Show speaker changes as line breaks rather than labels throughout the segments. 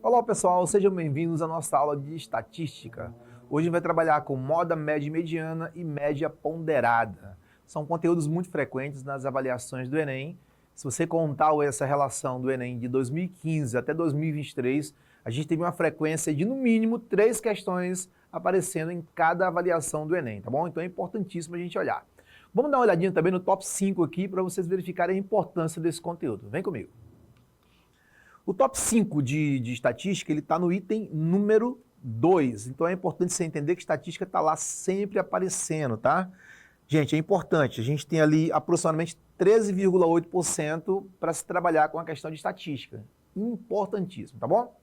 Olá pessoal, sejam bem-vindos à nossa aula de estatística. Hoje a gente vai trabalhar com moda, média e mediana e média ponderada. São conteúdos muito frequentes nas avaliações do Enem. Se você contar essa relação do Enem de 2015 até 2023, a gente teve uma frequência de no mínimo 3 questões aparecendo em cada avaliação do Enem, tá bom? Então é importantíssimo a gente olhar. Vamos dar uma olhadinha também no top 5 aqui para vocês verificarem a importância desse conteúdo. Vem comigo. O top 5 de estatística, ele está no item número 2. Então é importante você entender que estatística está lá sempre aparecendo, tá? Gente, é importante. A gente tem ali aproximadamente 13,8% para se trabalhar com a questão de estatística. Importantíssimo, tá bom?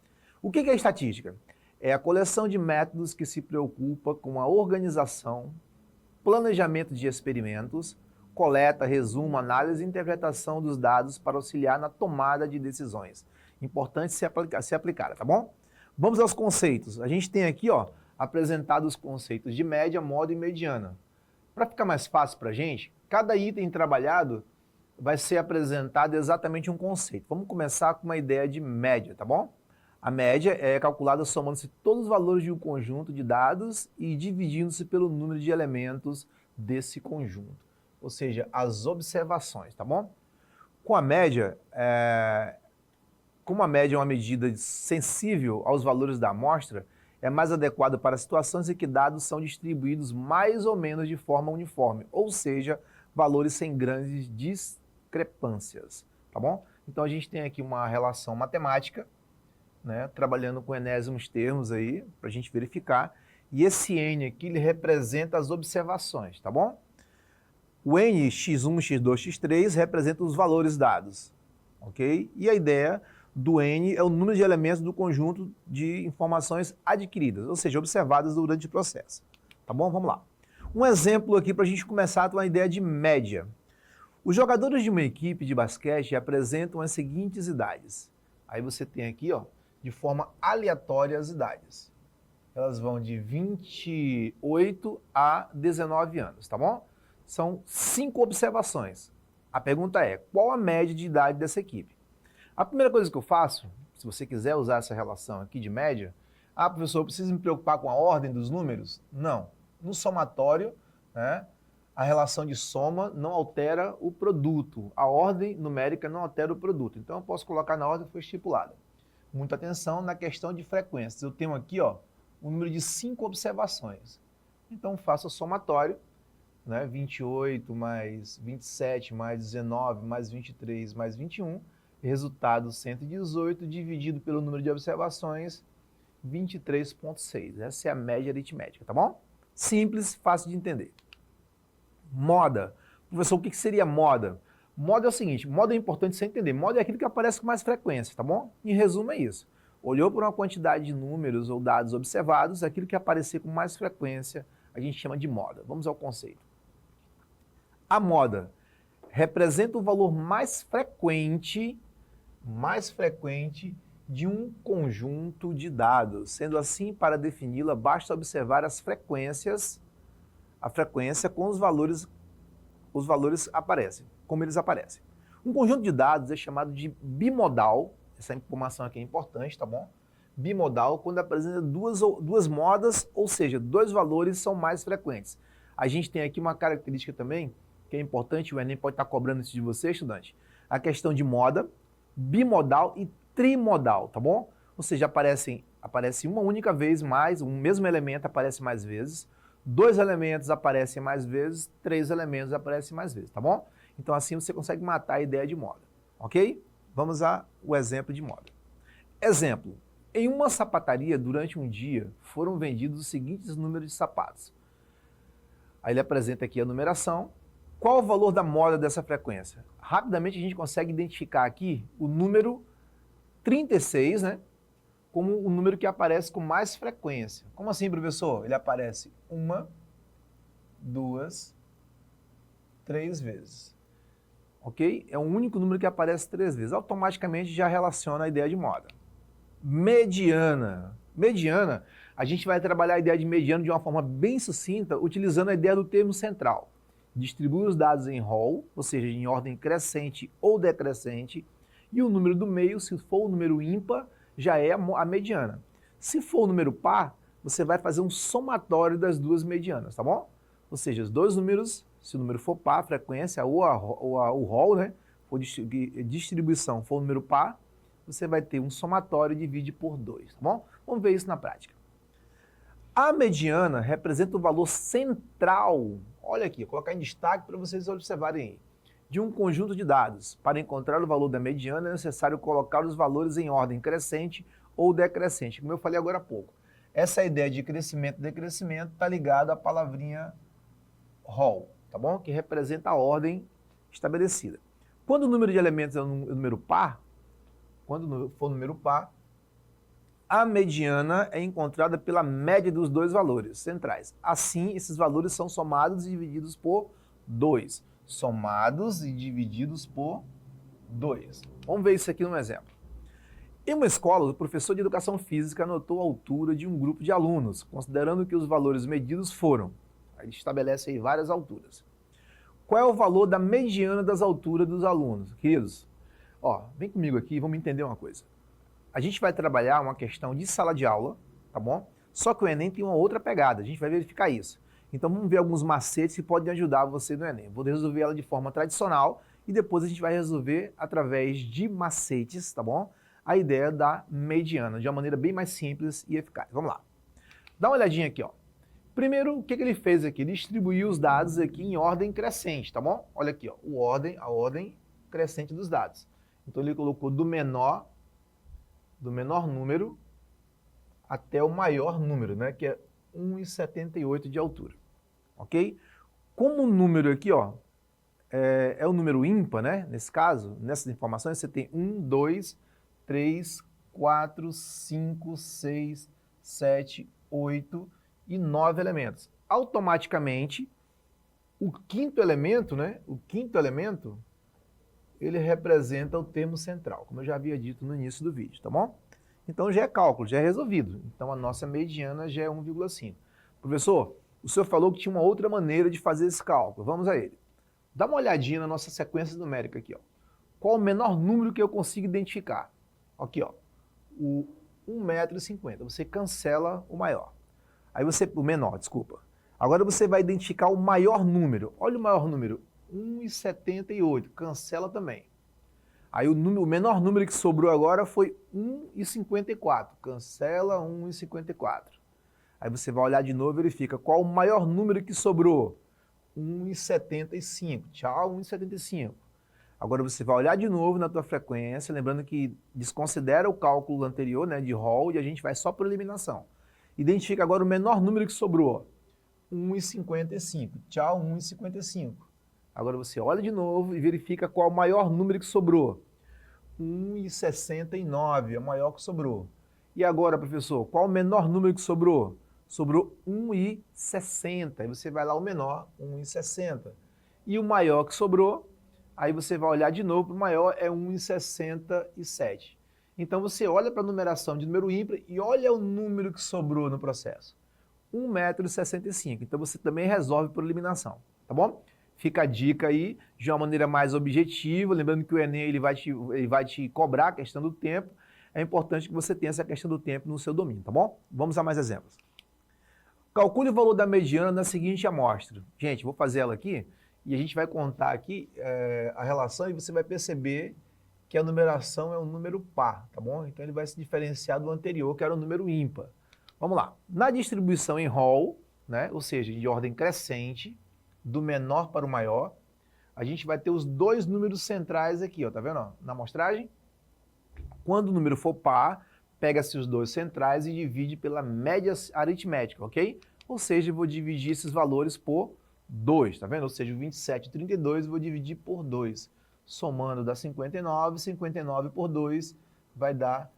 O que é estatística? É a coleção de métodos que se preocupa com a organização, planejamento de experimentos, coleta, resumo, análise e interpretação dos dados para auxiliar na tomada de decisões. Importante se aplicar, tá bom? Vamos aos conceitos. A gente tem aqui, ó, apresentado os conceitos de média, moda e mediana. Para ficar mais fácil para a gente, cada item trabalhado vai ser apresentado exatamente um conceito. Vamos começar com uma ideia de média, tá bom? A média é calculada somando-se todos os valores de um conjunto de dados e dividindo-se pelo número de elementos desse conjunto, ou seja, as observações, tá bom? Com a média, como a média é uma medida sensível aos valores da amostra, é mais adequada para situações em que dados são distribuídos mais ou menos de forma uniforme, ou seja, valores sem grandes discrepâncias, tá bom? Então a gente tem aqui uma relação matemática, né, trabalhando com enésimos termos aí, para a gente verificar, e esse N aqui ele representa as observações, tá bom? O N, x1, x2, x3 representa os valores dados, ok? E a ideia do N é o número de elementos do conjunto de informações adquiridas, ou seja, observadas durante o processo. Tá bom? Vamos lá. Um exemplo aqui para a gente começar com a ideia de média. Os jogadores de uma equipe de basquete apresentam as seguintes idades. Aí você tem aqui, ó, de forma aleatória as idades. Elas vão de 28 a 19 anos, tá bom? São 5 observações. A pergunta é, qual a média de idade dessa equipe? A primeira coisa que eu faço, se você quiser usar essa relação aqui de média, professor, eu preciso me preocupar com a ordem dos números? Não. No somatório, né, a relação de soma não altera o produto. A ordem numérica não altera o produto. Então eu posso colocar na ordem que foi estipulada. Muita atenção na questão de frequências. Eu tenho aqui, ó, um número de 5 observações. Então faço o somatório, né, 28 mais 27 mais 19 mais 23 mais 21, resultado 118 dividido pelo número de observações, 23,6. Essa é a média aritmética, tá bom? Simples, fácil de entender. Moda. Professor, o que seria moda? Moda é o seguinte, moda é importante você entender. Moda é aquilo que aparece com mais frequência, tá bom? Em resumo é isso. Olhou por uma quantidade de números ou dados observados, aquilo que aparecer com mais frequência, a gente chama de moda. Vamos ao conceito. A moda representa o valor mais frequente de um conjunto de dados. Sendo assim, para defini-la, basta observar as frequências, a frequência com os valores aparecem, como eles aparecem. Um conjunto de dados é chamado de bimodal, essa informação aqui é importante, tá bom? Bimodal, quando apresenta duas modas, ou seja, 2 valores são mais frequentes. A gente tem aqui uma característica também, que é importante, o Enem pode estar cobrando isso de você, estudante, a questão de moda, bimodal e trimodal, tá bom? Ou seja, aparece uma única vez mais, um mesmo elemento aparece mais vezes, 2 elementos aparecem mais vezes, 3 elementos aparecem mais vezes, tá bom? Então assim você consegue matar a ideia de moda, ok? Vamos ao exemplo de moda. Exemplo, em uma sapataria durante um dia foram vendidos os seguintes números de sapatos. Aí ele apresenta aqui a numeração. Qual o valor da moda dessa frequência? Rapidamente a gente consegue identificar aqui o número 36, né, como o número que aparece com mais frequência. Como assim, professor? Ele aparece 1, 2, 3 vezes. Ok? É o único número que aparece 3 vezes. Automaticamente já relaciona a ideia de moda. Mediana. Mediana, a gente vai trabalhar a ideia de mediano de uma forma bem sucinta, utilizando a ideia do termo central. Distribui os dados em rol, ou seja, em ordem crescente ou decrescente, e o número do meio, se for o número ímpar, já é a mediana. Se for o número par, você vai fazer um somatório das duas medianas, tá bom? Ou seja, os dois números, se o número for par, a frequência ou o rol, né? For distribuição for o número par, você vai ter um somatório e divide por 2, tá bom? Vamos ver isso na prática. A mediana representa o valor central, olha aqui, vou colocar em destaque para vocês observarem aí, de um conjunto de dados. Para encontrar o valor da mediana é necessário colocar os valores em ordem crescente ou decrescente, como eu falei agora há pouco. Essa ideia de crescimento e decrescimento está ligada à palavrinha rol, tá bom? Que representa a ordem estabelecida. Quando o número de elementos é um número par, quando for número par, a mediana é encontrada pela média dos dois valores centrais. Assim, esses valores são somados e divididos por 2. Somados e divididos por 2. Vamos ver isso aqui num exemplo. Em uma escola, o professor de educação física anotou a altura de um grupo de alunos, considerando que os valores medidos foram. Ele estabelece aí várias alturas. Qual é o valor da mediana das alturas dos alunos? Queridos, ó, vem comigo aqui e vamos entender uma coisa. A gente vai trabalhar uma questão de sala de aula, tá bom? Só que o Enem tem uma outra pegada, a gente vai verificar isso. Então vamos ver alguns macetes que podem ajudar você no Enem. Vou resolver ela de forma tradicional e depois a gente vai resolver através de macetes, tá bom? A ideia da mediana, de uma maneira bem mais simples e eficaz. Vamos lá. Dá uma olhadinha aqui, ó. Primeiro, o que ele fez aqui? Ele distribuiu os dados aqui em ordem crescente, tá bom? Olha aqui, ó, a ordem crescente dos dados. Então ele colocou do menor número até o maior número, né, que é 1,78 de altura, ok? Como o número aqui, ó, é um número ímpar, né, nesse caso, nessas informações, você tem 1, 2, 3, 4, 5, 6, 7, 8 e 9 elementos. Automaticamente, o quinto elemento, né, ele representa o termo central, como eu já havia dito no início do vídeo, tá bom? Então já é cálculo, já é resolvido. Então a nossa mediana já é 1,5. Professor, o senhor falou que tinha uma outra maneira de fazer esse cálculo. Vamos a ele. Dá uma olhadinha na nossa sequência numérica aqui, ó. Qual o menor número que eu consigo identificar? Aqui, ó, o 1,50 m. Você cancela o maior. Aí você, o menor, desculpa. Agora você vai identificar o maior número. Olha o maior número, 1,78, cancela também. Aí o menor número que sobrou agora foi 1,54, cancela 1,54. Aí você vai olhar de novo e verifica qual o maior número que sobrou, 1,75, tchau, 1,75. Agora você vai olhar de novo na tua frequência, lembrando que desconsidera o cálculo anterior, né, de rol, e a gente vai só por eliminação. Identifica agora o menor número que sobrou, 1,55, tchau, 1,55. Agora você olha de novo e verifica qual o maior número que sobrou. 1,69 é o maior que sobrou. E agora, professor, qual o menor número que sobrou? Sobrou 1,60. Aí você vai lá o menor, 1,60. E o maior que sobrou, aí você vai olhar de novo, o maior é 1,67. Então você olha para a numeração de número ímpar e olha o número que sobrou no processo. 1,65 m. Então você também resolve por eliminação, tá bom? Fica a dica aí, de uma maneira mais objetiva, lembrando que o Enem ele vai te cobrar a questão do tempo, é importante que você tenha essa questão do tempo no seu domínio, tá bom? Vamos a mais exemplos. Calcule o valor da mediana na seguinte amostra. Gente, vou fazer ela aqui e a gente vai contar aqui a relação e você vai perceber que a numeração é um número par, tá bom? Então ele vai se diferenciar do anterior, que era o número ímpar. Vamos lá. Na distribuição em rol, né, ou seja, de ordem crescente, do menor para o maior, a gente vai ter os dois números centrais aqui, ó, tá vendo? Ó, na amostragem. Quando o número for par, pega-se os dois centrais e divide pela média aritmética, ok? Ou seja, eu vou dividir esses valores por 2, tá vendo? Ou seja, 27 e 32 eu vou dividir por 2. Somando dá 59, 59 por 2 vai dar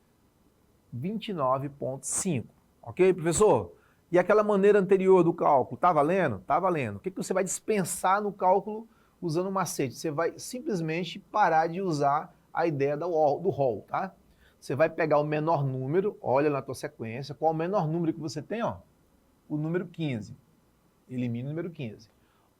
29,5. Ok, professor? E aquela maneira anterior do cálculo, tá valendo? Tá valendo. O que você vai dispensar no cálculo usando o macete? Você vai simplesmente parar de usar a ideia do rol, tá? Você vai pegar o menor número, olha na tua sequência, qual o menor número que você tem, ó? O número 15. Elimina o número 15.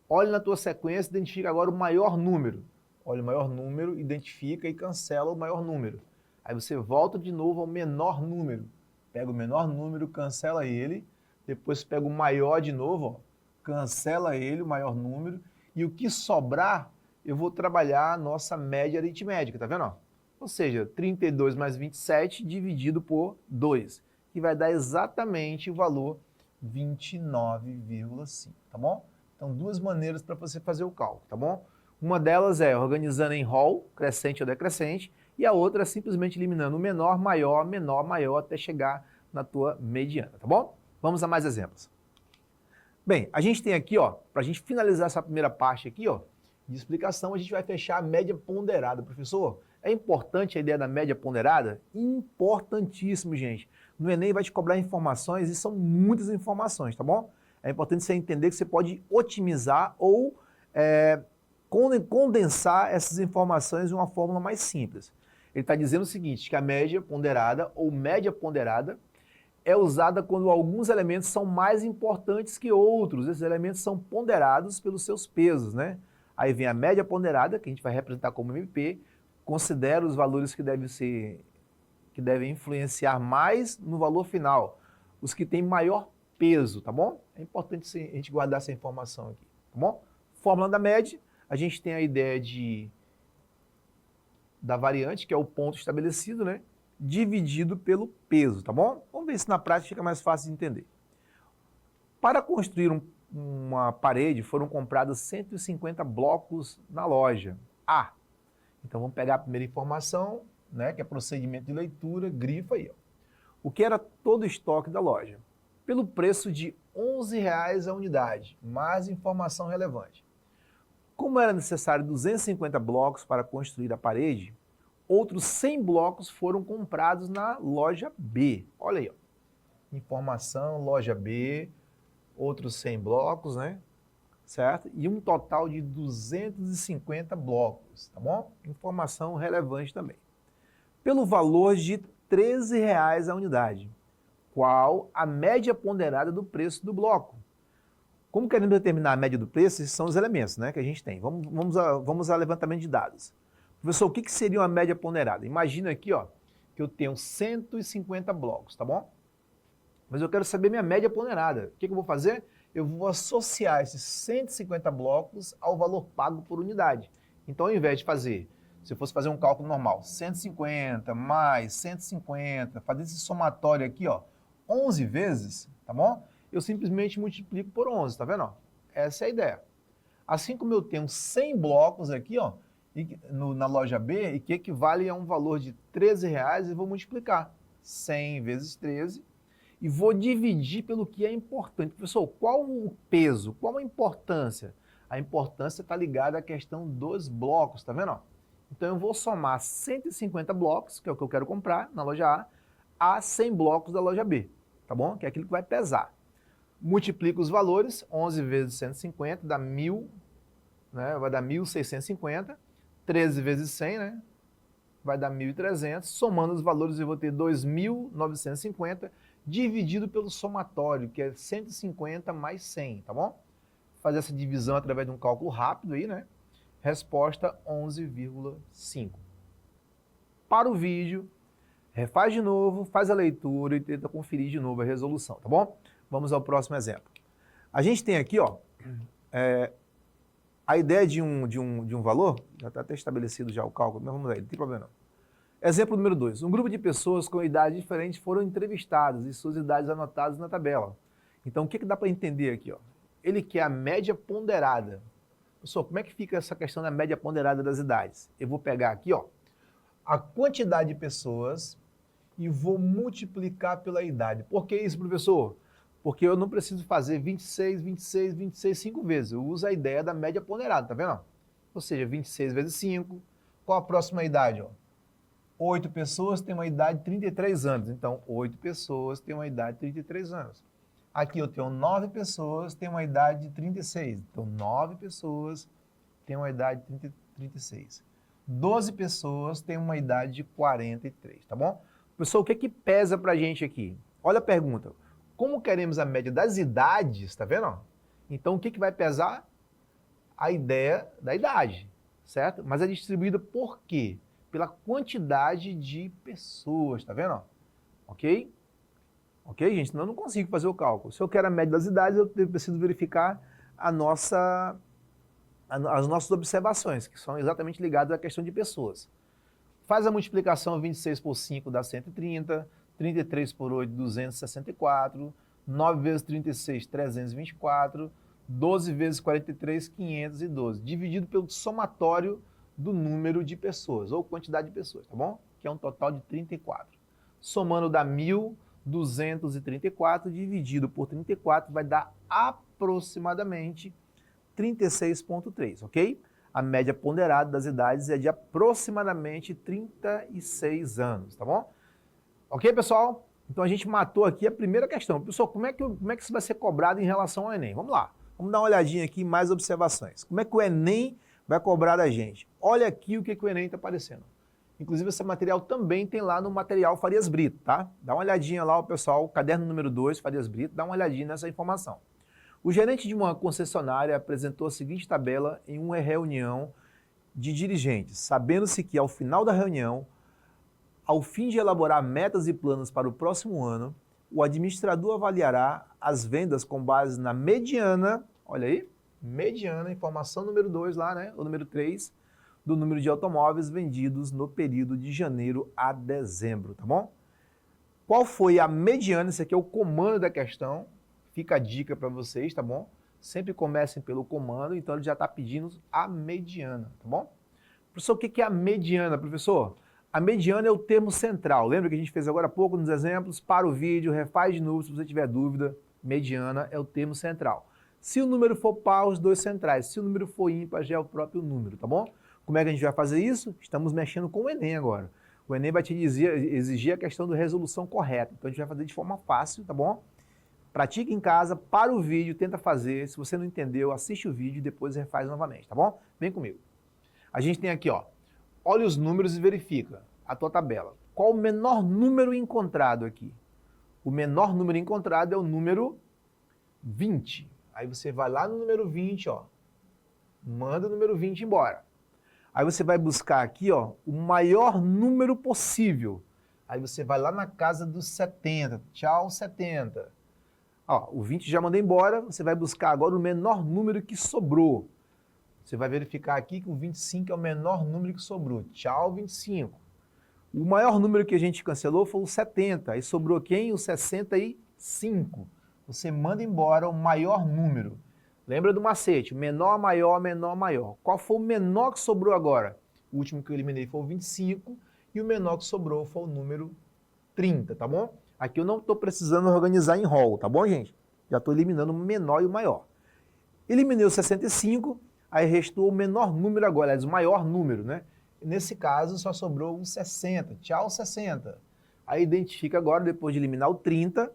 Olha na tua sequência, identifica agora o maior número. Olha o maior número, identifica e cancela o maior número. Aí você volta de novo ao menor número. Pega o menor número, cancela ele, depois pega o maior de novo, ó, cancela ele, o maior número, e o que sobrar, eu vou trabalhar a nossa média aritmética, tá vendo? Ó? Ou seja, 32 mais 27 dividido por 2, que vai dar exatamente o valor 29,5, tá bom? Então, duas maneiras para você fazer o cálculo, tá bom? Uma delas é organizando em rol, crescente ou decrescente, e a outra é simplesmente eliminando o menor, maior, até chegar na tua mediana, tá bom? Vamos a mais exemplos. Bem, a gente tem aqui, ó, para a gente finalizar essa primeira parte aqui, ó, de explicação, a gente vai fechar a média ponderada. Professor, é importante a ideia da média ponderada? Importantíssimo, gente. No Enem vai te cobrar informações e são muitas informações, tá bom? É importante você entender que você pode otimizar ou condensar essas informações de uma fórmula mais simples. Ele está dizendo o seguinte, que a média ponderada ou média ponderada é usada quando alguns elementos são mais importantes que outros. Esses elementos são ponderados pelos seus pesos, né? Aí vem a média ponderada, que a gente vai representar como MP, considera os valores que devem influenciar mais no valor final, os que têm maior peso, tá bom? É importante a gente guardar essa informação aqui, tá bom? Fórmula da média, a gente tem a ideia da variante, que é o ponto estabelecido, né? Dividido pelo peso, tá bom? Vamos ver se na prática fica mais fácil de entender. Para construir uma parede, foram comprados 150 blocos na loja A. Então vamos pegar a primeira informação, né, que é procedimento de leitura, grifa aí. Ó. O que era todo o estoque da loja? Pelo preço de R$11 a unidade, mais informação relevante. Como era necessário 250 blocos para construir a parede, outros 100 blocos foram comprados na loja B. Olha aí, ó. Informação, loja B, outros 100 blocos, né? Certo? E um total de 250 blocos, tá bom? Informação relevante também. Pelo valor de R$13 a unidade. Qual a média ponderada do preço do bloco? Como queremos determinar a média do preço, esses são os elementos, né, que a gente tem. Vamos a levantamento de dados. Professor, o que seria uma média ponderada? Imagina aqui, ó, que eu tenho 150 blocos, tá bom? Mas eu quero saber minha média ponderada. O que eu vou fazer? Eu vou associar esses 150 blocos ao valor pago por unidade. Então, ao invés de fazer, se eu fosse fazer um cálculo normal, 150 mais 150, fazer esse somatório aqui, ó, 11 vezes, tá bom? Eu simplesmente multiplico por 11, tá vendo? Essa é a ideia. Assim como eu tenho 100 blocos aqui, ó, na loja B, e que equivale a um valor de R$13, eu vou multiplicar 100 vezes 13 e vou dividir pelo que é importante. Professor, qual o peso? Qual a importância? A importância está ligada à questão dos blocos, tá vendo? Então eu vou somar 150 blocos, que é o que eu quero comprar na loja A 100 blocos da loja B, tá bom? Que é aquilo que vai pesar. Multiplico os valores, 11 vezes 150 dá 1.000, né? Vai dar 1.650, 13 vezes 100, né? Vai dar 1.300, somando os valores eu vou ter 2.950, dividido pelo somatório, que é 150 mais 100, tá bom? Fazer essa divisão através de um cálculo rápido aí, né? Resposta 11,5. Para o vídeo, refaz de novo, faz a leitura e tenta conferir de novo a resolução, tá bom? Vamos ao próximo exemplo. A gente tem aqui, ó, a ideia de um valor, já está até estabelecido já o cálculo, mas vamos aí, não tem problema não. Exemplo número 2. Um grupo de pessoas com idades diferentes foram entrevistadas e suas idades anotadas na tabela. Então, o que dá para entender aqui? Ó? Ele quer a média ponderada. Pessoal, como é que fica essa questão da média ponderada das idades? Eu vou pegar aqui, ó, a quantidade de pessoas e vou multiplicar pela idade. Por que isso, professor? Porque eu não preciso fazer 26, 26, 26 5 vezes. Eu uso a ideia da média ponderada, tá vendo? Ou seja, 26 vezes 5. Qual a próxima idade? Ó? 8 pessoas têm uma idade de 33 anos. Então, 8 pessoas têm uma idade de 33 anos. Aqui eu tenho 9 pessoas têm uma idade de 36. Então, 9 pessoas têm uma idade de 36. 12 pessoas têm uma idade de 43, tá bom? Pessoal, o que pesa pra gente aqui? Olha a pergunta. Como queremos a média das idades, tá vendo? Então, o que vai pesar? A ideia da idade, certo? Mas é distribuída por quê? pela quantidade de pessoas, tá vendo? Ok? Ok, gente? Senão eu não consigo fazer o cálculo. Se eu quero a média das idades, eu preciso verificar as nossas observações, que são exatamente ligadas à questão de pessoas. Faz a multiplicação 26 por 5 dá 130, 33 por 8, 264, 9 vezes 36, 324, 12 vezes 43, 512, dividido pelo somatório do número de pessoas, ou quantidade de pessoas, tá bom? Que é um total de 34. Somando dá 1.234, dividido por 34, vai dar aproximadamente 36,3, ok? A média ponderada das idades é de aproximadamente 36 anos, tá bom? Ok, pessoal? Então a gente matou aqui a primeira questão. Pessoal, como é que isso vai ser cobrado em relação ao Enem? Vamos lá, vamos dar uma olhadinha aqui, mais observações. Como é que o Enem vai cobrar da gente? Olha aqui o que o Enem está aparecendo. Inclusive esse material também tem lá no material Farias Brito, tá? Dá uma olhadinha lá, pessoal, caderno número 2, Farias Brito, dá uma olhadinha nessa informação. O gerente de uma concessionária apresentou a seguinte tabela em uma reunião de dirigentes, sabendo-se que ao final da reunião, ao fim de elaborar metas e planos para o próximo ano, o administrador avaliará as vendas com base na mediana, olha aí, mediana, informação número 2 lá, né, o número 3, do número de automóveis vendidos no período de janeiro a dezembro, tá bom? Qual foi a mediana? Esse aqui é o comando da questão. Fica a dica para vocês, tá bom? Sempre comecem pelo comando, então ele já está pedindo a mediana, tá bom? Professor, o que é a mediana, professor? A mediana é o termo central. Lembra que a gente fez agora há pouco nos exemplos? Para o vídeo, refaz de novo se você tiver dúvida. Mediana é o termo central. Se o número for par, os dois centrais. Se o número for ímpar, já é o próprio número, tá bom? Como é que a gente vai fazer isso? Estamos mexendo com o Enem agora. O Enem vai te exigir a questão da resolução correta. Então a gente vai fazer de forma fácil, tá bom? Pratique em casa, para o vídeo, tenta fazer. Se você não entendeu, assiste o vídeo e depois refaz novamente, tá bom? Vem comigo. A gente tem aqui, ó, olha os números e verifica a tua tabela. Qual o menor número encontrado aqui? O menor número encontrado é o número 20. Aí você vai lá no número 20, ó, manda o número 20 embora. Aí você vai buscar aqui, ó, o maior número possível. Aí você vai lá na casa dos 70. Tchau, 70. Ó, o 20 já mandei embora, você vai buscar agora o menor número que sobrou. Você vai verificar aqui que o 25 é o menor número que sobrou. Tchau, 25. O maior número que a gente cancelou foi o 70. Aí sobrou quem? O 65. Você manda embora o maior número. Lembra do macete? Menor, maior, menor, maior. Qual foi o menor que sobrou agora? O último que eu eliminei foi o 25 e o menor que sobrou foi o número 30, tá bom? Aqui eu não estou precisando organizar em rol, tá bom, gente? Já estou eliminando o menor e o maior. Eliminei o 65, aí restou o menor número agora, aliás, o maior número, né? Nesse caso, só sobrou o 60. Tchau, 60. Aí identifica agora, depois de eliminar o 30,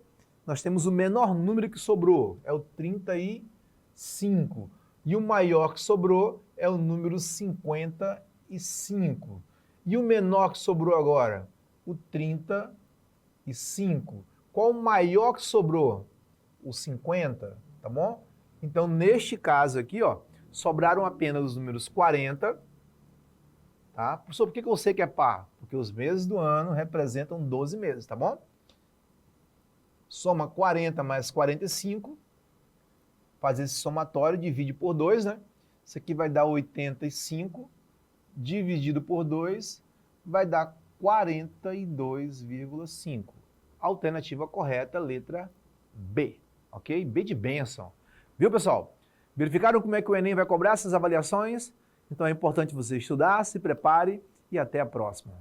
nós temos o menor número que sobrou, é o 35. E o maior que sobrou é o número 55. E o menor que sobrou agora? O 35. Qual o maior que sobrou? O 50, tá bom? Então, neste caso aqui, ó, sobraram apenas os números 40, tá? Professor, por que eu sei que é par? Porque os meses do ano representam 12 meses, tá bom? Soma 40 mais 45, faz esse somatório, divide por 2, né? Isso aqui vai dar 85, dividido por 2, vai dar 42,5. Alternativa correta, letra B, ok? B de bênção. Viu, pessoal? Verificaram como é que o Enem vai cobrar essas avaliações? Então é importante você estudar, se prepare e até a próxima.